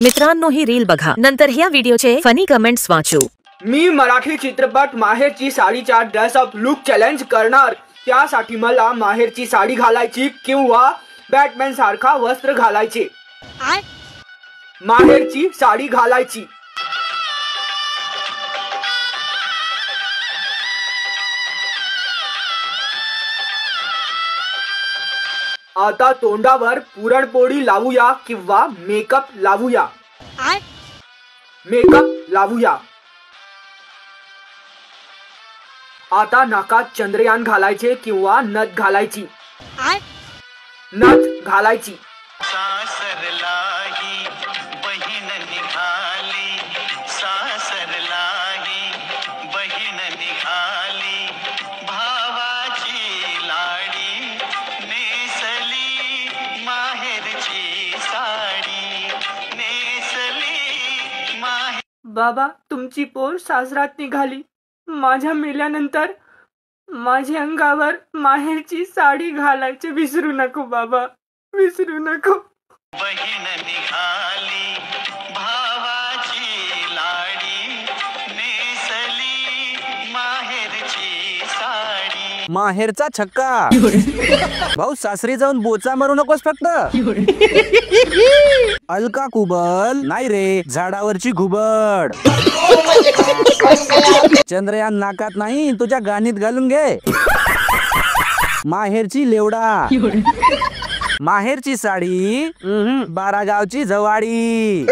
मित्रांनो, ही रील बघा, नंतर ह्या व्हिडिओचे फनी कमेंट्स वाचू। मी मराठी चित्रपट माहेरची साडीचा ड्रेसअप लुक चॅलेंज करणार। त्यासाठी मला माहेरची साडी घालायची किंवा बॅटमॅन सारखा वस्त्र घालायचे। माहेरची साडी घालायची। आता तोंडावर पुरणपोळी लावूया किंवा मेकअप लावूया। मेकअप लावूया। आता नाकात चंद्रयान घालायचे किंवा नथ घालायची। नथ घालायची। सासरलाही बहीण निघाली, सासरलाही बहीण निघाली, भावाची लाडी नेसली, माहेरची साडी नेसली माहेर। बाबा, तुमची पोर सासरात निघाली। माझ्या मेल्यानंतर माझ्या अंगावर माहेरची साडी घालायची विसरू नको बाबा, विसरू नको। बहीण निघाली, भावाची लाडी नेसली, माहेरची साडी। माहेरचा छक्का। भाऊ, सासरी जाऊन बोचा मारू नकोस फक्त। अलका कुबल नाही रे, झाडावरची घुबड। चंद्रयान नाकात नाही, तुझ्या गाणीत घालून घे। माहेरची लेवडा। माहेरची साडी 12 गावची जवाडी।